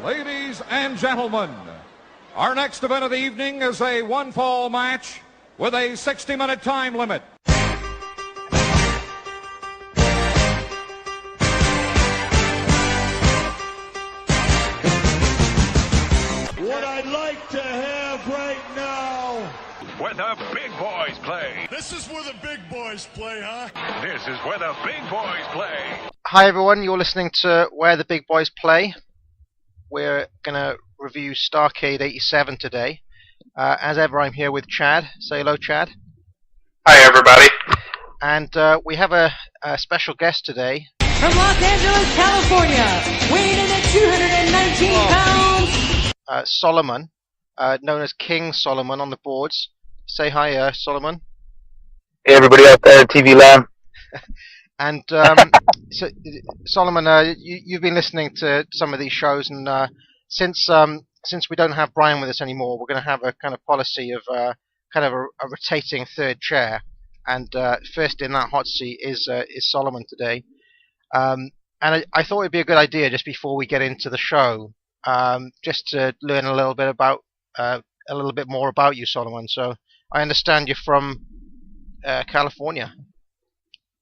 Ladies and gentlemen, our next event of the evening is a one-fall match with a 60-minute time limit. What I'd like to have right now, where the big boys play. this is where the big boys play, huh? This is where the big boys play. Hi everyone, you're listening to Where the Big Boys Play. We're going to review Starrcade 87 today. As ever, I'm here with Chad. Say hello, Chad. Hi, everybody. And we have a special guest today. From Los Angeles, California, weighing in at 219 pounds. Solomon, known as King Solomon on the boards. Say hi, Solomon. Hey, everybody out there in TV land. And so, Solomon, you've been listening to some of these shows, and since we don't have Brian with us anymore, we're going to have a kind of policy of kind of a rotating third chair. And first in that hot seat is Solomon today. And I thought it'd be a good idea just before we get into the show, just to learn a little bit more about you, Solomon. So I understand you're from California.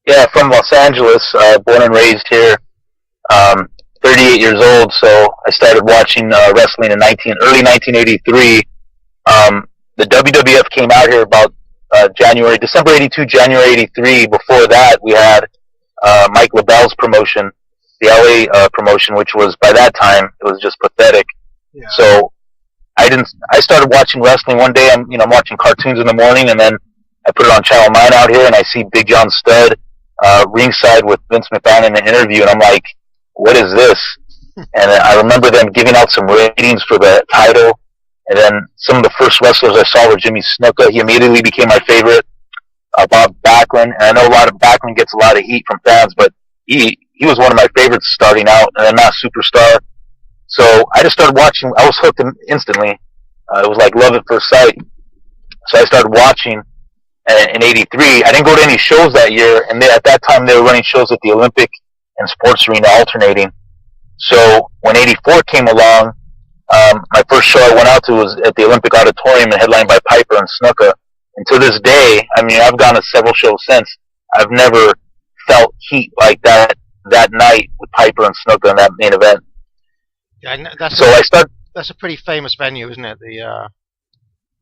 Yeah, from Los Angeles, born and raised here. 38 years old, so I started watching wrestling in early 1983. The WWF came out here about December 82, January 83. Before that, we had Mike LaBelle's promotion, the LA promotion, which was, by that time, it was just pathetic. Yeah. So I started watching wrestling one day. I'm watching cartoons in the morning, and then I put it on Channel 9 out here, and I see Big John Studd ringside with Vince McMahon in an interview, and I'm like, what is this? And I remember them giving out some ratings for the title, and then some of the first wrestlers I saw were Jimmy Snuka. He immediately became my favorite. Bob Backlund, and I know Backlund gets a lot of heat from fans, but he was one of my favorites starting out, and then not superstar. So I just started watching. I was hooked instantly. It was like love at first sight. So I started watching. In 83, I didn't go to any shows that year, and at that time they were running shows at the Olympic and Sports Arena alternating. So when 84 came along, my first show I went out to was at the Olympic Auditorium and headlined by Piper and Snuka. And to this day, I mean, I've gone to several shows since. I've never felt heat like that night with Piper and Snuka in that main event. Yeah, that's a pretty famous venue, isn't it?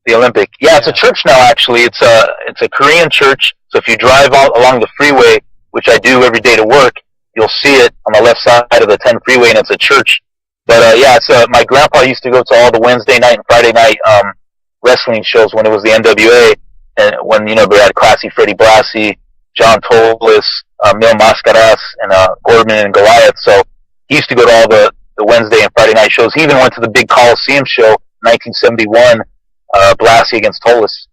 The Olympic. Yeah, it's a church now, actually. It's a Korean church. So if you drive out along the freeway, which I do every day to work, you'll see it on the left side of the 10 freeway, and it's a church. But yeah, my grandpa used to go to all the Wednesday night and Friday night wrestling shows when it was the NWA, and when they had Classy Freddie Blassie, John Tolis, Mil Mascaras, and Gordon and Goliath. So he used to go to all the Wednesday and Friday night shows. He even went to the big Coliseum show, 1971. Blassie against Tolis.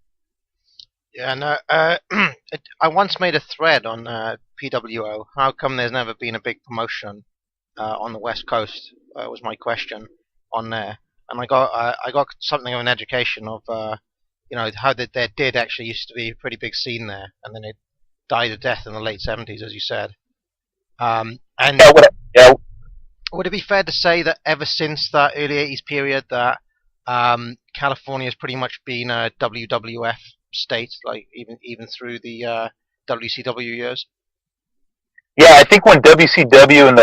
Yeah, no. I once made a thread on PWO. How come there's never been a big promotion on the West Coast? Was my question on there, and I got something of an education of how there did actually used to be a pretty big scene there, and then it died a death in the late 70s, as you said. And would it be fair to say that ever since that early 80s period that California has pretty much been a WWF state, like even through the WCW years? Yeah, I think when WCW and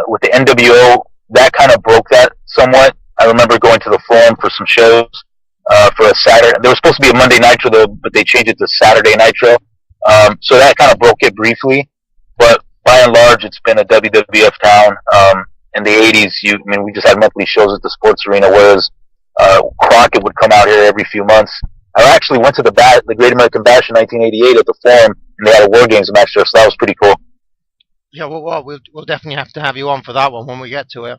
with the NWO, that kind of broke that somewhat. I remember going to the Forum for some shows for a Saturday. There was supposed to be a Monday Nitro, though, but they changed it to Saturday Nitro. So that kind of broke it briefly. But by and large, it's been a WWF town. In the 80s, we just had monthly shows at the Sports Arena, whereas Crockett would come out here every few months. I actually went to the Great American Bash in 1988 at the Forum, and they had a War Games match there, so that was pretty cool. Yeah, well, we'll definitely have to have you on for that one when we get to it.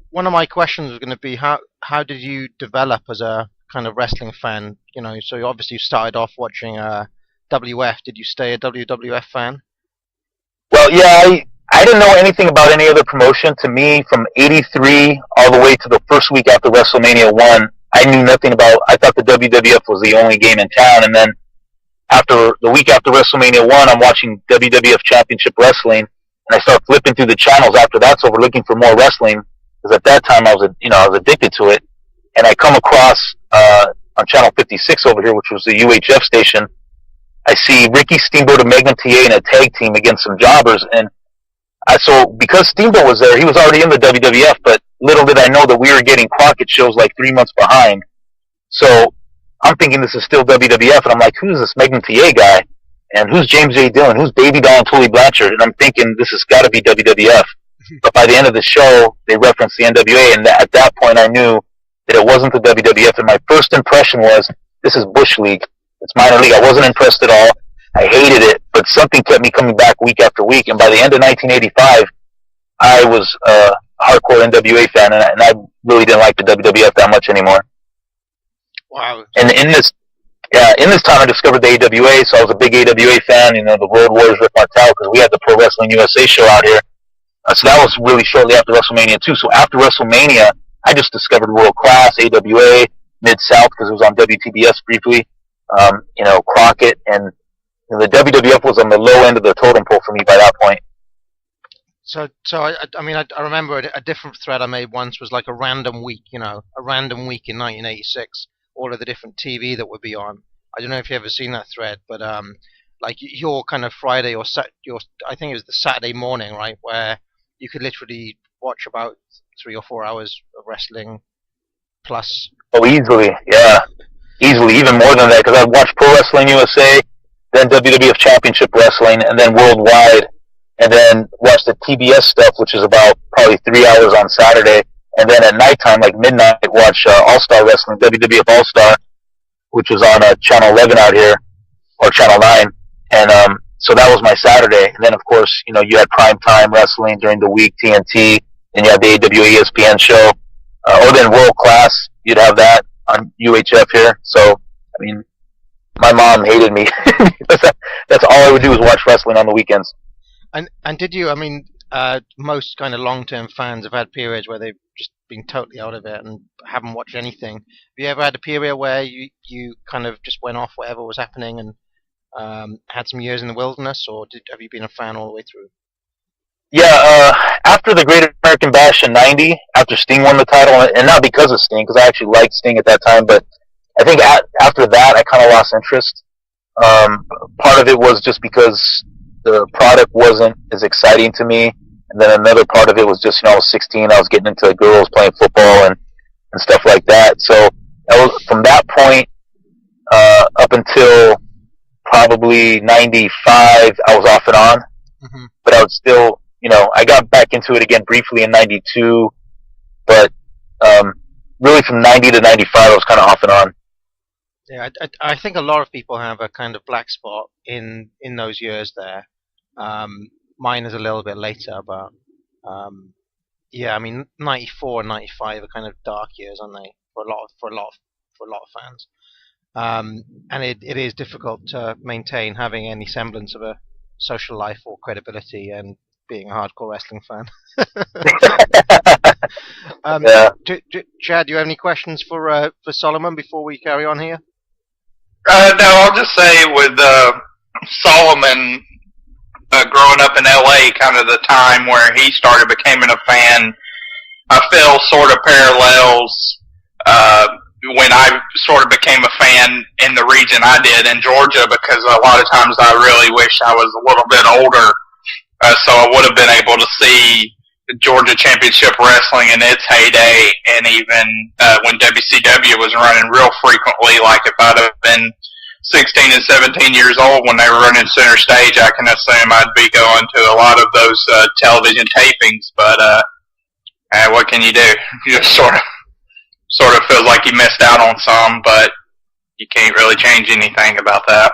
One of my questions was going to be how did you develop as a kind of wrestling fan? So you obviously started off watching WF. Did you stay a WWF fan? Well, yeah, I didn't know anything about any other promotion. To me, from 83 all the way to the first week after WrestleMania 1, I knew nothing about. I thought the WWF was the only game in town, and then after the week after WrestleMania 1, I'm watching WWF Championship Wrestling, and I start flipping through the channels after that's over, looking for more wrestling, because at that time I was addicted to it, and I come across on channel 56 over here, which was the UHF station. I see Ricky Steamboat and Magnum TA in a tag team against some jobbers, and so because Steamboat was there, he was already in the WWF, but little did I know that we were getting Crockett shows like 3 months behind. So I'm thinking this is still WWF, and I'm like, who's this Magnum TA guy? And who's James J. Dillon? Who's Baby Doll and Tully Blanchard? And I'm thinking this has got to be WWF. But by the end of the show, they referenced the NWA, and at that point I knew that it wasn't the WWF, and my first impression was, this is Bush League. It's minor league. I wasn't impressed at all. I hated it, but something kept me coming back week after week, and by the end of 1985, I was a hardcore NWA fan, and I really didn't like the WWF that much anymore. Wow. And in this time, I discovered the AWA, so I was a big AWA fan, the Road Warriors, Rick Martel, because we had the Pro Wrestling USA show out here. So that was really shortly after WrestleMania 2. So after WrestleMania, I just discovered World Class, AWA, Mid-South, because it was on WTBS briefly, Crockett, and the WWF was on the low end of the totem pole for me by that point. So I remember a different thread I made once was like a random week in 1986, all of the different TV that would be on. I don't know if you've ever seen that thread, but like your kind of Friday or I think it was the Saturday morning, right, where you could literally watch about 3 or 4 hours of wrestling plus. Oh, easily, yeah. Easily, even more than that, because I'd watch Pro Wrestling USA, then WWF Championship Wrestling, and then Worldwide, and then watch the TBS stuff, which is about probably 3 hours on Saturday, and then at nighttime, like midnight, watch All-Star Wrestling, WWF All-Star, which was on Channel 11 out here, or Channel 9, and so that was my Saturday. And then, of course, you had primetime wrestling during the week, TNT, and you had the AWA ESPN show, or then World Class, you'd have that on UHF here. So, my mom hated me. That's all I would do is watch wrestling on the weekends. And did you, most kind of long-term fans have had periods where they've just been totally out of it and haven't watched anything. Have you ever had a period where you kind of just went off whatever was happening and had some years in the wilderness, or have you been a fan all the way through? Yeah, after the Great American Bash in '90, after Sting won the title, and not because of Sting, because I actually liked Sting at that time, but I think after that I kind of lost interest. Part of it was just because the product wasn't as exciting to me, and then another part of it was just, I was 16, I was getting into girls playing football and stuff like that. So from that point up until probably 95, I was off and on, but I would still, I got back into it again briefly in 92, but really from 90 to 95, I was kind of off and on. Yeah, I think a lot of people have a kind of black spot in those years there. Mine is a little bit later, but 94 and 95 are kind of dark years, aren't they? For a lot of fans. And it is difficult to maintain having any semblance of a social life or credibility and being a hardcore wrestling fan. Yeah. Chad, do you have any questions for Solomon before we carry on here? No, I'll just say with Solomon growing up in L.A., kind of the time where he started becoming a fan, I feel sort of parallels when I sort of became a fan in the region I did in Georgia, because a lot of times I really wish I was a little bit older, so I would have been able to see Georgia Championship Wrestling in its heyday, and even when WCW was running real frequently. Like if I'd have been 16 and 17 years old when they were running Center Stage, I can assume I'd be going to a lot of those television tapings. But what can you do? You just sort of feels like you missed out on some, but you can't really change anything about that.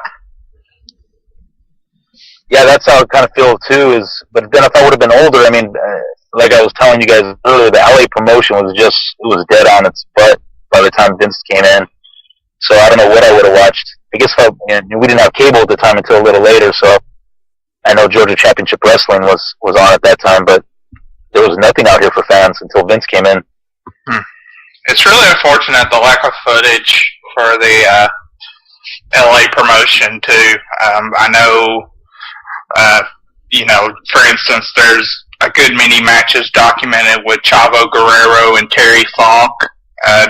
Yeah, that's how it kind of feels too. But then if I would have been older, like I was telling you guys earlier, the LA promotion was dead on its butt by the time Vince came in. So I don't know what I would have watched. I guess we didn't have cable at the time until a little later, so I know Georgia Championship Wrestling was on at that time, but there was nothing out here for fans until Vince came in. It's really unfortunate, the lack of footage for the LA promotion too. I know for instance, there's a good many matches documented with Chavo Guerrero and Terry Funk.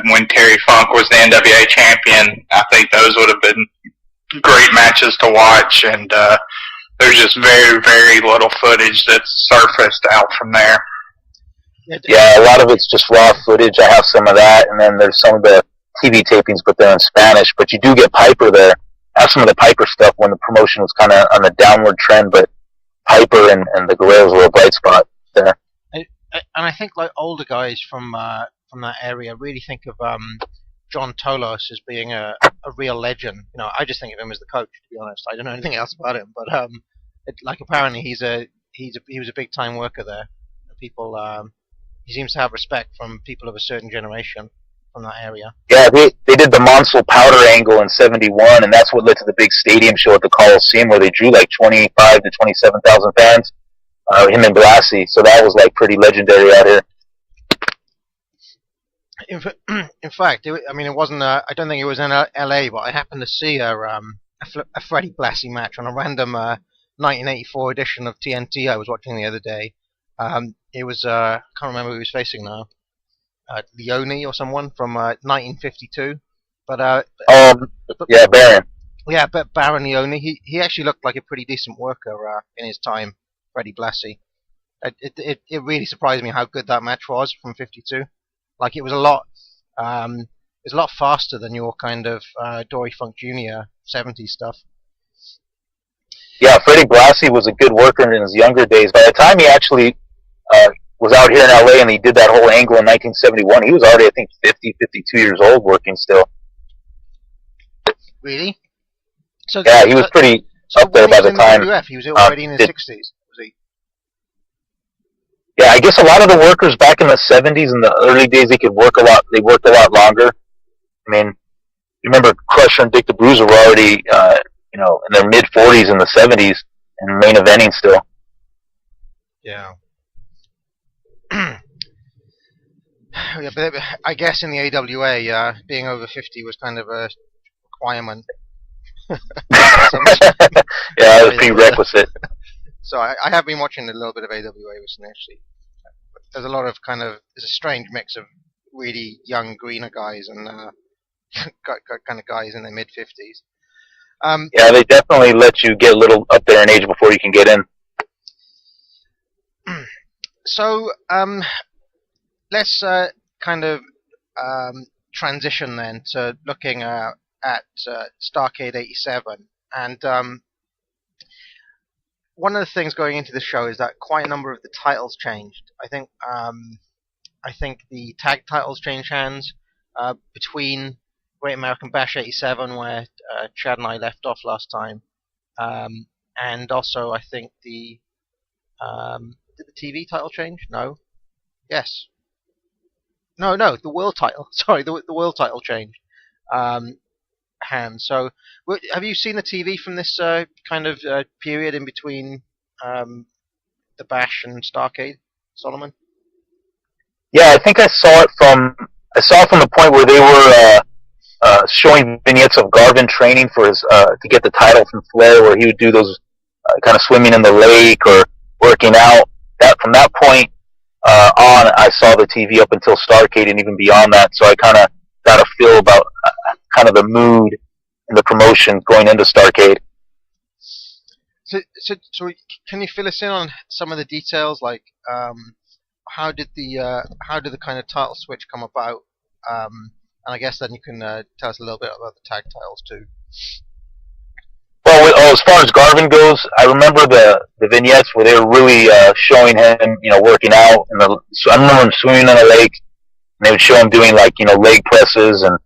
When Terry Funk was the NWA champion, I think those would have been great matches to watch, and there's just very, very little footage that's surfaced out from there. Yeah, a lot of it's just raw footage. I have some of that, and then there's some of the TV tapings, but they're in Spanish. But you do get Piper there. I have some of the Piper stuff when the promotion was kind of on a downward trend, but Piper and the Guerreros were a bright spot there. And I think like older guys from that area really think of John Tolos as being a real legend. I just think of him as the coach, to be honest. I don't know anything else about him, but apparently he was a big time worker there. People he seems to have respect from people of a certain generation from that area. Yeah, they did the Monsel Powder angle in '71, and that's what led to the big stadium show at the Coliseum where they drew like 25 to 27,000 fans. Him and Blassie, so that was like pretty legendary out here. In fact, it wasn't. I don't think it was in L.A., but I happened to see a Freddie Blassie match on a random 1984 edition of TNT I was watching the other day. It was I can't remember who he was facing now. Leone or someone from 1952. But yeah, Baron. Yeah, but Baron Leone, he actually looked like a pretty decent worker in his time. Freddie Blassie. It really surprised me how good that match was from '52. Like it was a lot faster than your kind of Dory Funk Jr. '70s stuff. Yeah, Freddie Blassie was a good worker in his younger days. By the time he actually was out here in LA and he did that whole angle in 1971, he was already, I think, 50, 52 years old working still. Really? So yeah, he was pretty up there by the time. He was already in his 60s, was he? Yeah, I guess a lot of the workers back in the 70s and the early days, they worked a lot longer. I mean, you remember Crusher and Dick the Bruiser were already, in their mid-40s in the 70s and main eventing still. Yeah. Yeah, but I guess in the AWA, being over 50 was kind of a requirement. Yeah, it was prerequisite. So I have been watching a little bit of AWA recently, actually. There's a strange mix of really young greener guys and kind of guys in their mid-50s. Yeah, they definitely let you get a little up there in age before you can get in. So, let's kind of transition then to looking at Starrcade '87. And one of the things going into the show is that quite a number of the titles changed. I think the tag titles changed hands between Great American Bash '87, where Chad and I left off last time, and also I think did the TV title change? No. Yes. No. The world title. Sorry, the world title changed hands. So, have you seen the TV from this kind of period in between the Bash and Starrcade, Solomon? Yeah, I think I saw it from the point where they were showing vignettes of Garvin training for his to get the title from Flair, where he would do those kind of swimming in the lake or working out. From that point on, I saw the TV up until Starrcade and even beyond that. So I kind of got a feel about kind of the mood and the promotion going into Starrcade. So can you fill us in on some of the details, like how did the kind of title switch come about? And I guess then you can tell us a little bit about the tag titles too. Well, as far as Garvin goes, I remember the vignettes where they were really showing him, working out. So I remember him swimming in a lake, and they would show him doing leg presses, and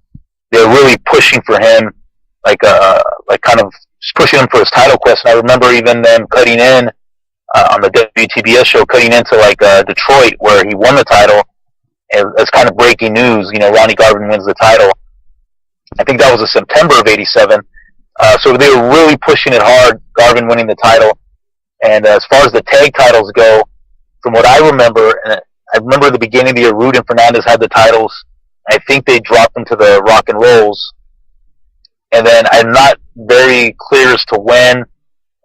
they were really pushing for him, kind of pushing him for his title quest. And I remember even them cutting in on the WTBS show, cutting into Detroit, where he won the title. As kind of breaking news, Ronnie Garvin wins the title. I think that was in September of '87. So they were really pushing it hard, Garvin winning the title. And as far as the tag titles go, from what I remember, and I remember at the beginning of the year, Rude and Fernandez had the titles. I think they dropped them to the Rock and Rolls. And then I'm not very clear as to when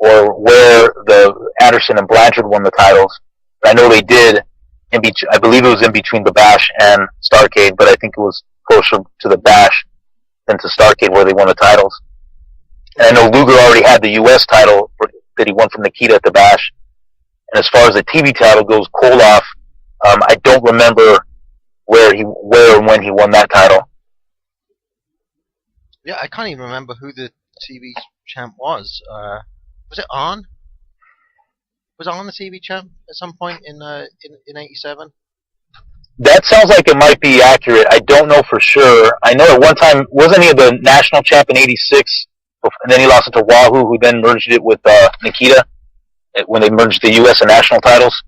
or where the Anderson and Blanchard won the titles. I know they did. I believe it was in between the Bash and Starrcade, but I think it was closer to the Bash than to Starrcade where they won the titles. And I know Luger already had the U.S. title that he won from Nikita at the Bash. And as far as the TV title goes, Koloff, I don't remember where and when he won that title. Yeah, I can't even remember who the TV champ was. Was it Arn? Was Arn the TV champ at some point in '87? That sounds like it might be accurate. I don't know for sure. I know at one time, wasn't he the national champ in '86? And then he lost it to Wahoo, who then merged it with Nikita when they merged the U.S. and national titles.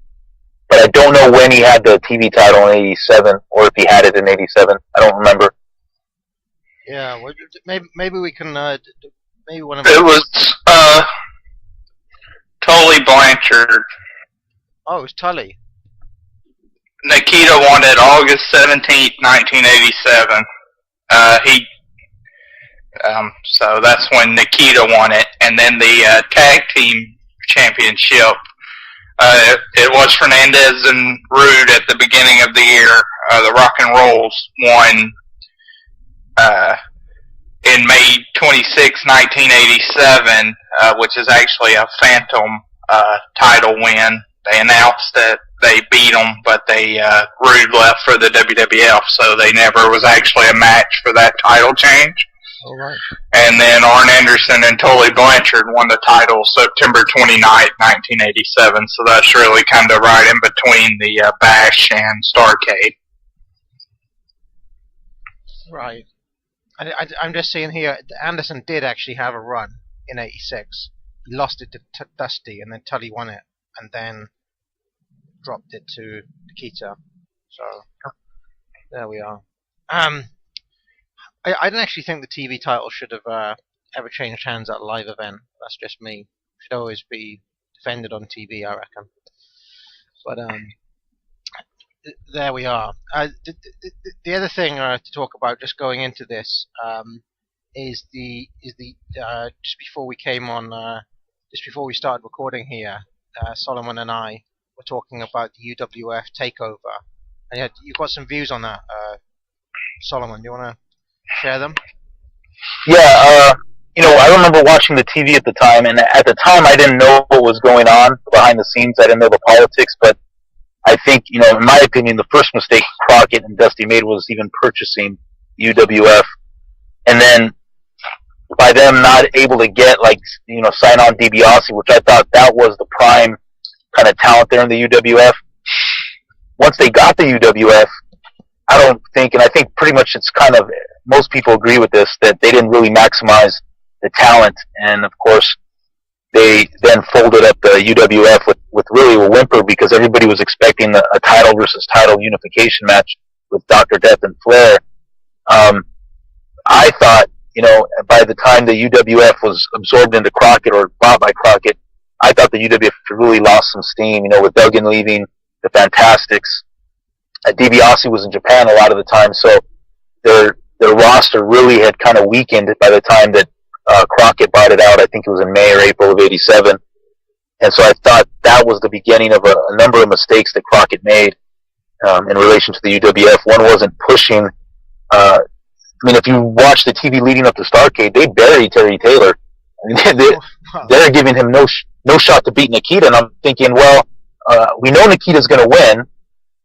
But I don't know when he had the TV title in '87, or if he had it in '87. I don't remember. Yeah, well, maybe we can. Maybe one of it was Tully Blanchard. Oh, it was Tully. Nikita won it August 17th, 1987. So that's when Nikita won it, and then the tag team championship. It was Fernandez and Rude at the beginning of the year. The Rock and Rolls won in May 26, 1987, which is actually a phantom title win. They announced that they beat them, but Rude left for the WWF, so they never was actually a match for that title change. All right. And then Arn Anderson and Tully Blanchard won the title September 29th, 1987, so that's really kind of right in between the Bash and Starrcade. Right. I'm just seeing here, Anderson did actually have a run in '86. He lost it to Dusty, and then Tully won it, and then dropped it to Nikita. So, there we are. I don't actually think the TV title should have ever changed hands at a live event. That's just me. It should always be defended on TV, I reckon. But there we are. The other thing to talk about, just going into this, is the just before we came on, just before we started recording here, Solomon and I were talking about the UWF takeover, and you've got some views on that, Solomon. Do you want to share them? Yeah, I remember watching the TV at the time, and at the time I didn't know what was going on behind the scenes. I didn't know the politics, but I think, in my opinion, the first mistake Crockett and Dusty made was even purchasing UWF, and then by them not able to get, sign on DiBiase, which I thought that was the prime kind of talent there in the UWF. Once they got the UWF, I don't think, and I think pretty much it's kind of, most people agree with this, that they didn't really maximize the talent, and of course they then folded up the UWF with really a whimper, because everybody was expecting a title versus title unification match with Dr. Death and Flair. I thought, by the time the UWF was absorbed into Crockett or bought by Crockett, I thought the UWF really lost some steam, with Duggan leaving, the Fantastics. DiBiase was in Japan a lot of the time, so their roster really had kind of weakened by the time that Crockett bought it out. I think it was in May or April of '87. And so I thought that was the beginning of a number of mistakes that Crockett made in relation to the UWF. One wasn't pushing. If you watch the TV leading up to Starrcade, they buried Terry Taylor. They're giving him no shot to beat Nikita, and I'm thinking, well, we know Nikita's going to win,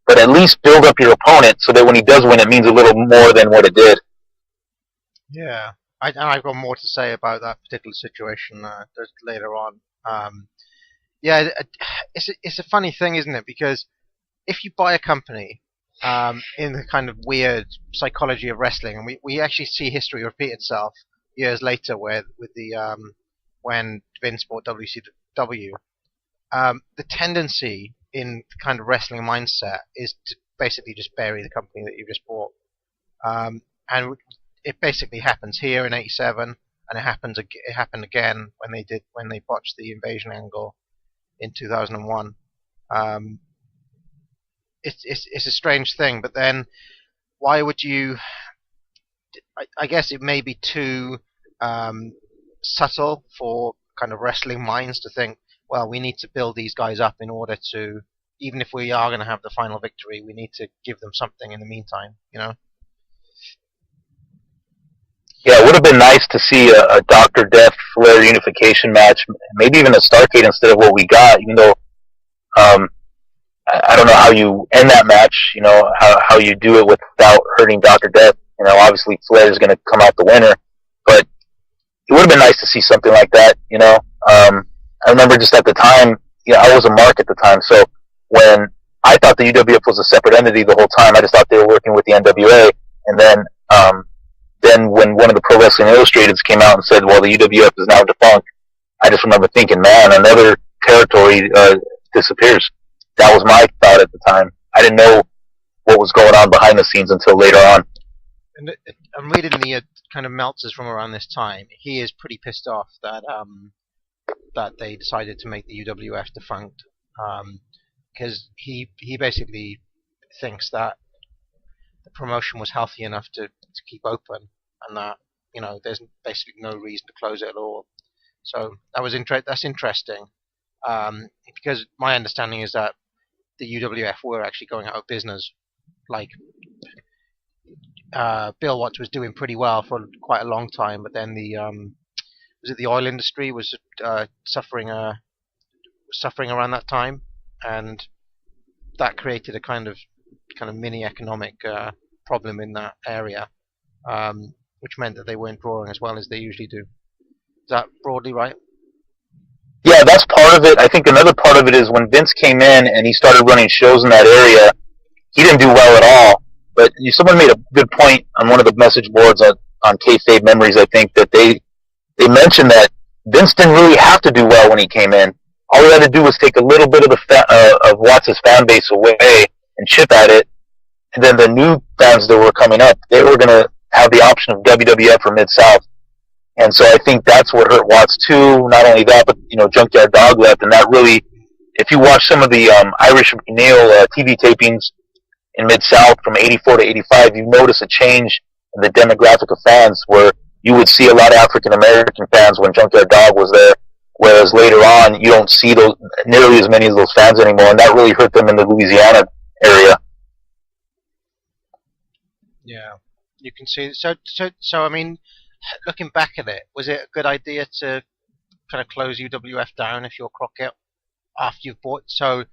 but at least build up your opponent so that when he does win, it means a little more than what it did. Yeah, I've got more to say about that particular situation later on. Yeah, it's a funny thing, isn't it? Because if you buy a company in the kind of weird psychology of wrestling, and we actually see history repeat itself years later, with the when Vince bought WCW, the tendency in the kind of wrestling mindset is to basically just bury the company that you've just bought, and it basically happens here in '87, and it happened again when they botched the Invasion angle in 2001. It's a strange thing, but then why would you? I guess it may be too subtle for kind of wrestling minds to think, well, we need to build these guys up in order to, even if we are going to have the final victory, we need to give them something in the meantime, you know? Yeah, it would have been nice to see a Dr. Death Flair unification match, maybe even a Starrcade instead of what we got, even though I don't know how you end that match, you know, how you do it without hurting Dr. Death. You know, obviously Flair is going to come out the winner, but it would have been nice to see something like that, you know. I remember just at the time, you know, I was a mark at the time, so when I thought the UWF was a separate entity the whole time, I just thought they were working with the NWA, and then when one of the Pro Wrestling Illustrateds came out and said, well, the UWF is now defunct, I just remember thinking, man, another territory disappears. That was my thought at the time. I didn't know what was going on behind the scenes until later on. And I'm reading the kind of Meltzers from around this time. He is pretty pissed off that that they decided to make the UWF defunct, because he basically thinks that the promotion was healthy enough to keep open, and that, you know, there's basically no reason to close it at all. So that's interesting, because my understanding is that the UWF were actually going out of business. Like, Bill Watts was doing pretty well for quite a long time, but then the oil industry was suffering around that time, and that created a kind of mini economic problem in that area, which meant that they weren't drawing as well as they usually do. Is that broadly right? Yeah, that's part of it. I think another part of it is when Vince came in and he started running shows in that area, he didn't do well at all. But someone made a good point on one of the message boards on Kayfabe Memories, I think, that they mentioned that Vince didn't really have to do well when he came in. All he had to do was take a little bit of Watts' fan base away and chip at it, and then the new fans that were coming up, they were going to have the option of WWF or Mid-South. And so I think that's what hurt Watts too. Not only that, but, you know, Junkyard Dog left, and that really, if you watch some of the Irish McNeil TV tapings in Mid-South from 84 to 85, you notice a change in the demographic of fans where you would see a lot of African-American fans when Junkyard Dog was there, whereas later on you don't see those nearly as many of those fans anymore, and that really hurt them in the Louisiana area. Yeah, you can see. So I mean, looking back at it, was it a good idea to kind of close UWF down if you're Crockett after you've bought? So,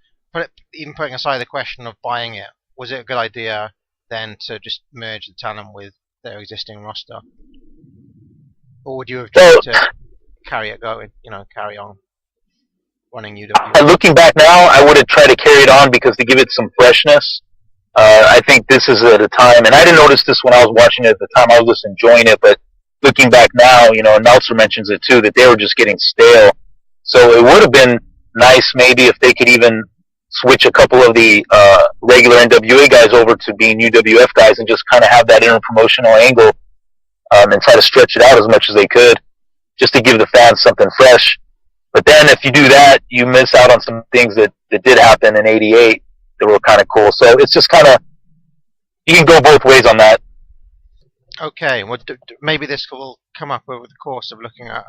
even putting aside the question of buying it, was it a good idea then to just merge the talent with their existing roster, or would you have tried to carry it going? You know, carry on running UWF. Looking back now, I would have tried to carry it on because to give it some freshness. I think this is at a time, and I didn't notice this when I was watching it at the time. I was just enjoying it, but looking back now, you know, and Meltzer mentions it too, that they were just getting stale. So it would have been nice maybe if they could even switch a couple of the regular NWA guys over to being UWF guys and just kind of have that inter-promotional angle and try to stretch it out as much as they could just to give the fans something fresh. But then if you do that, you miss out on some things that did happen in 88 that were kind of cool. So it's just kind of, you can go both ways on that. Okay, well, maybe this will come up over the course of looking at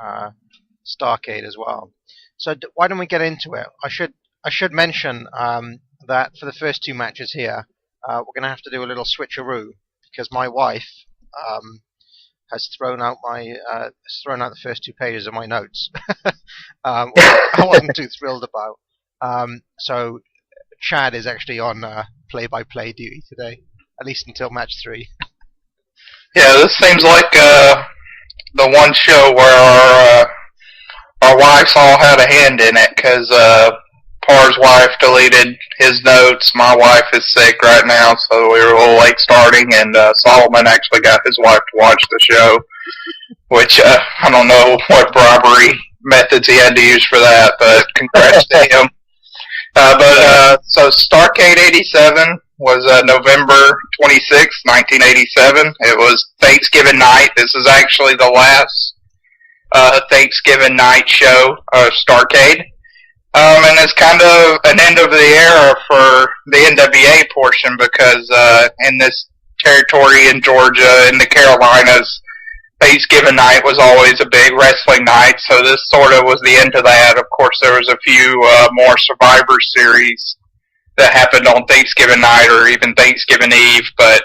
Starrcade as well. So why don't we get into it? I should mention that for the first two matches here, we're going to have to do a little switcheroo because my wife has thrown out the first two pages of my notes. I wasn't too thrilled about. So Chad is actually on play-by-play duty today, at least until match 3. Yeah, this seems like the one show where our wives all had a hand in it, because Parv's wife deleted his notes. My wife is sick right now, so we were a little late starting, and Solomon actually got his wife to watch the show, which I don't know what bribery methods he had to use for that, but congrats to him. So Starrcade 87 was November 26, 1987. It was Thanksgiving night. This is actually the last Thanksgiving night show of Starrcade. And it's kind of an end of the era for the NWA portion because in this territory in Georgia, in the Carolinas, Thanksgiving night was always a big wrestling night, so this sort of was the end of that. Of course, there was a few more Survivor Series that happened on Thanksgiving night or even Thanksgiving Eve, but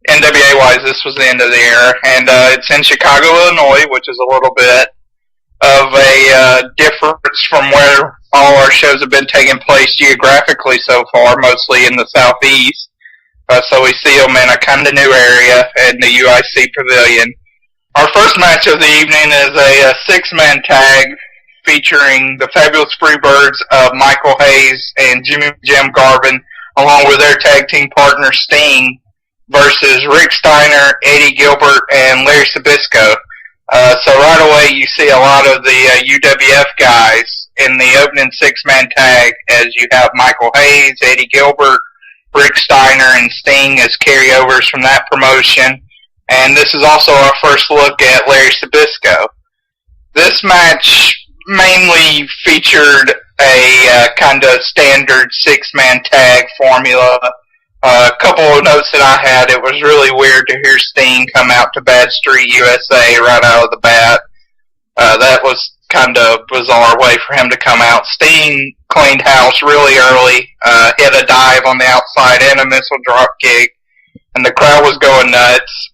NWA-wise, this was the end of the era. And it's in Chicago, Illinois, which is a little bit of a difference from where all our shows have been taking place geographically so far, mostly in the southeast. So we see them in a kind of new area in the UIC Pavilion. Our first match of the evening is a six-man tag featuring the Fabulous Freebirds of Michael Hayes and Jimmy Jim Garvin, along with their tag team partner Sting, versus Rick Steiner, Eddie Gilbert, and Larry Sabisco. So right away you see a lot of the UWF guys in the opening six-man tag, as you have Michael Hayes, Eddie Gilbert, Rick Steiner, and Sting as carryovers from that promotion. And this is also our first look at Larry Sabisco. This match mainly featured a kind of standard six-man tag formula. A couple of notes that I had, it was really weird to hear Sting come out to Bad Street USA right out of the bat. That was kind of bizarre way for him to come out. Sting cleaned house really early, hit a dive on the outside and a missile drop kick, and the crowd was going nuts.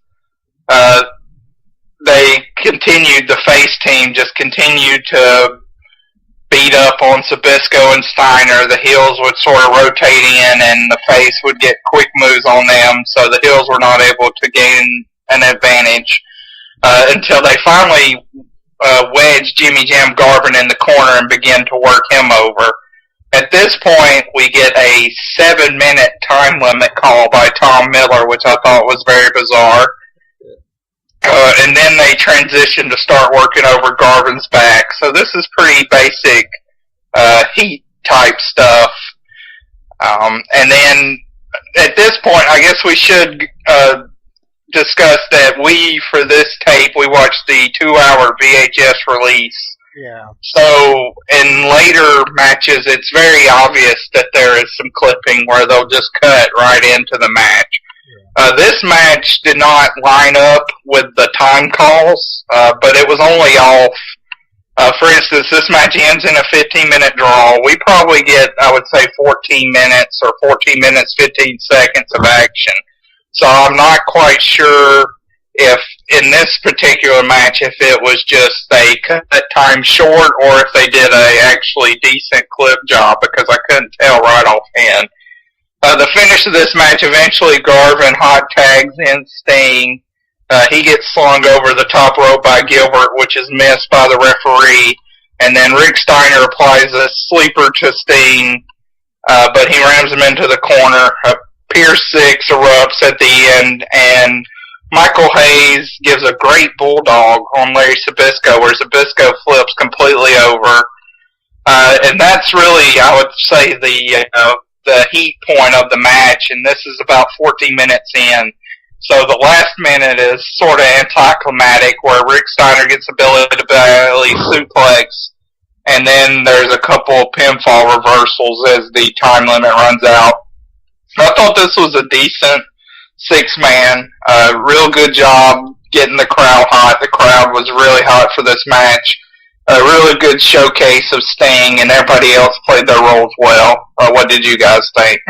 They continued, the face team just continued to beat up on Sabisco and Steiner. The heels would sort of rotate in and the face would get quick moves on them, so the heels were not able to gain an advantage until they finally wedged Jimmy Jam Garvin in the corner and began to work him over. At this point, we get a 7-minute time limit call by Tom Miller, which I thought was very bizarre. And then they transition to start working over Garvin's back. So this is pretty basic heat type stuff. And then at this point, I guess we should discuss that for this tape, we watched the 2-hour VHS release. Yeah. So in later matches, it's very obvious that there is some clipping where they'll just cut right into the match. This match did not line up with the time calls, but it was only off. For instance, this match ends in a 15-minute draw. We probably get, I would say, 14 minutes or 14 minutes, 15 seconds of action. So I'm not quite sure if in this particular match, if it was just they cut that time short or if they did a actually decent clip job, because I couldn't tell right offhand. The finish of this match, eventually Garvin hot tags in Sting. He gets slung over the top rope by Gilbert, which is missed by the referee. And then Rick Steiner applies a sleeper to Sting, but he rams him into the corner. Pier 6 erupts at the end, and Michael Hayes gives a great bulldog on Larry Sabisco, where Sabisco flips completely over. And that's really, I would say, the heat point of the match, and this is about 14 minutes in. So the last minute is sort of anticlimactic, where Rick Steiner gets the ability to belly suplex, and then there's a couple of pinfall reversals as the time limit runs out. I thought this was a decent six-man, real good job getting the crowd hot. The crowd was really hot for this match. A really good showcase of Sting, and everybody else played their roles well. What did you guys think?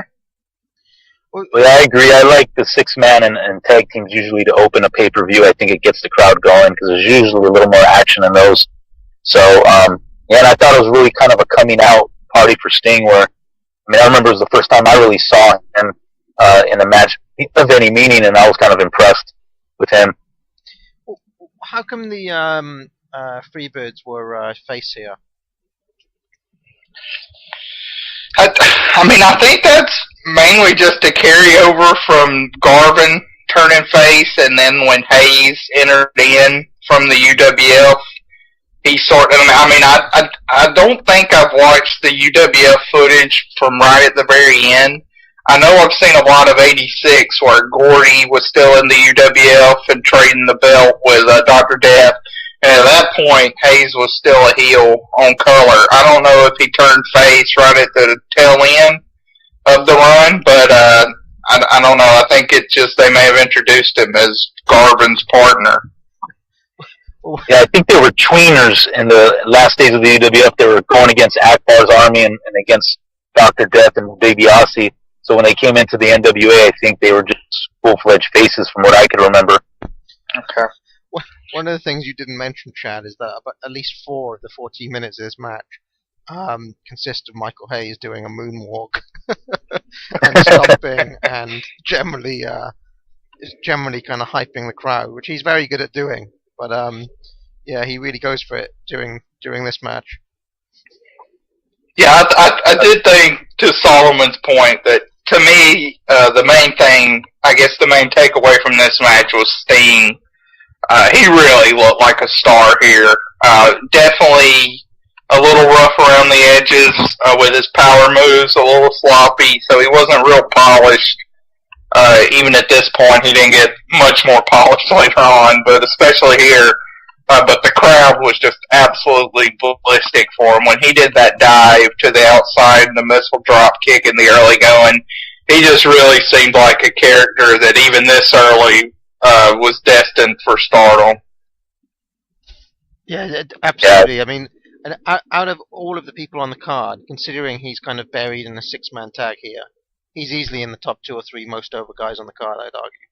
Well, I agree. I like the six-man and tag teams usually to open a pay-per-view. I think it gets the crowd going because there's usually a little more action in those. So, yeah, and I thought it was really kind of a coming-out party for Sting where, I remember it was the first time I really saw him in a match of any meaning, and I was kind of impressed with him. How come the Freebirds were face here? I think that's mainly just a carryover from Garvin turning face, and then when Hayes entered in from the UWF, he sort of, I don't think I've watched the UWF footage from right at the very end. I know I've seen a lot of 86 where Gordy was still in the UWF and trading the belt with Dr. Death. And at that point, Hayes was still a heel on color. I don't know if he turned face right at the tail end of the run, but I don't know. I think it's just they may have introduced him as Garvin's partner. Yeah, I think they were tweeners in the last days of the UWF. They were going against Akbar's army and against Dr. Death and Baby Aussie. So when they came into the NWA, I think they were just full-fledged faces from what I could remember. Okay. One of the things you didn't mention, Chad, is that about at least 4 of the 14 minutes of this match consist of Michael Hayes doing a moonwalk and stomping and generally kind of hyping the crowd, which he's very good at doing. But yeah, he really goes for it during this match. Yeah, I did think, to Solomon's point, that to me, the main thing, I guess the main takeaway from this match was Sting. He really looked like a star here. Definitely a little rough around the edges with his power moves, a little sloppy, so he wasn't real polished. Even at this point, he didn't get much more polished later on, but especially here. But the crowd was just absolutely ballistic for him. When he did that dive to the outside and the missile drop kick in the early going, he just really seemed like a character that even this early was destined for stardom. Yeah, absolutely. I mean, and out of all of the people on the card, considering he's kind of buried in a 6-man tag here, he's easily in the top 2 or 3 most over guys on the card, I'd argue.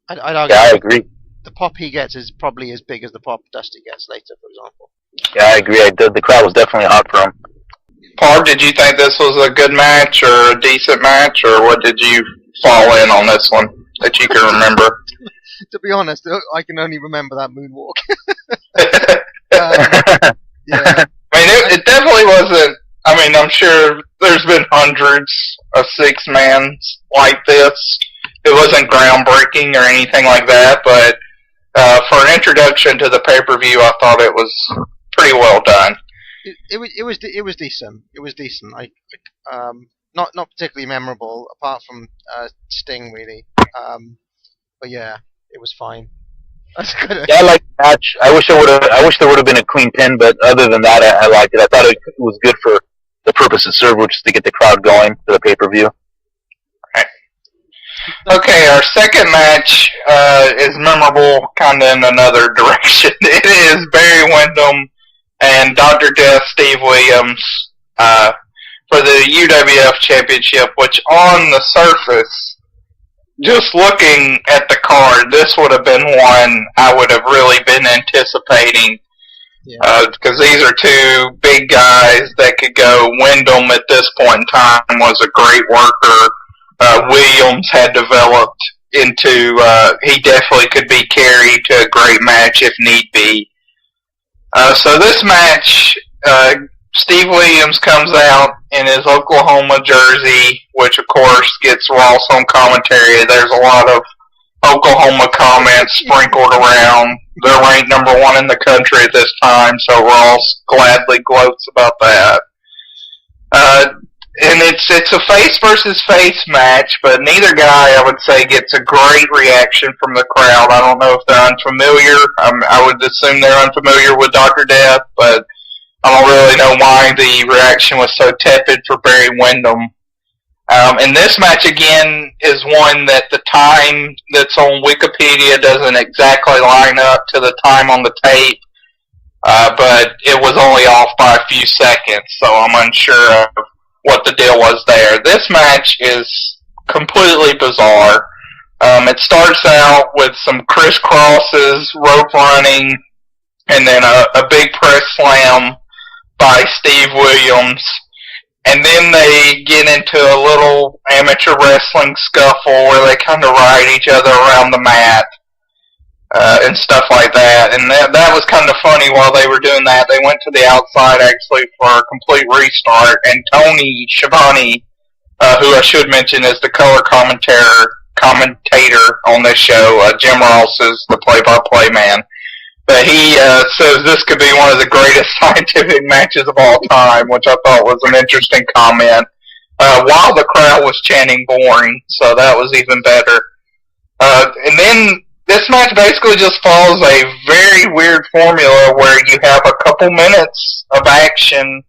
I'd argue. Yeah, I agree. The pop he gets is probably as big as the pop Dusty gets later, for example. Yeah, I agree. The crowd was definitely hot for him. Parv, did you think this was a good match or a decent match, or what did you fall in on this one that you can remember? To be honest, I can only remember that moonwalk. Yeah. I mean, it definitely wasn't. I mean, I'm sure there's been hundreds of 6-mans like this. It wasn't groundbreaking or anything like that, but for an introduction to the pay-per-view, I thought it was pretty well done. It was decent. It was decent. Not particularly memorable, apart from Sting, really. But yeah, it was fine. Yeah, I liked the match. I wish there would have been a clean pin, but other than that, I liked it. I thought it was good for the purpose it served, which is to get the crowd going for the pay-per-view. Okay, our second match is memorable kind of in another direction. It is Barry Windham and Dr. Death Steve Williams for the UWF Championship, which on the surface, just looking at the card, this would have been one I would have really been anticipating. Because these are 2 big guys that could go. Windham at this point in time was a great worker. Williams had developed into, he definitely could be carried to a great match if need be. So this match, Steve Williams comes out in his Oklahoma jersey, which of course gets Ross on commentary. There's a lot of Oklahoma comments sprinkled around. They're ranked number 1 in the country at this time, so Ross gladly gloats about that. And it's a face versus face match, but neither guy, I would say, gets a great reaction from the crowd. I don't know if they're unfamiliar. I would assume they're unfamiliar with Dr. Death, but I don't really know why the reaction was so tepid for Barry Windham. And this match, again, is one that the time that's on Wikipedia doesn't exactly line up to the time on the tape, but it was only off by a few seconds, so I'm unsure of what the deal was there. This match is completely bizarre. It starts out with some crisscrosses, rope running, and then a big press slam by Steve Williams. And then they get into a little amateur wrestling scuffle where they kind of ride each other around the mat and stuff like that. And that was kind of funny while they were doing that. They went to the outside actually for a complete restart. And Tony Schiavone, who I should mention is the color commentator on this show, Jim Ross is the play-by-play man. But he says this could be one of the greatest scientific matches of all time, which I thought was an interesting comment. While the crowd was chanting boring, so that was even better. And then this match basically just follows a very weird formula where you have a couple minutes of action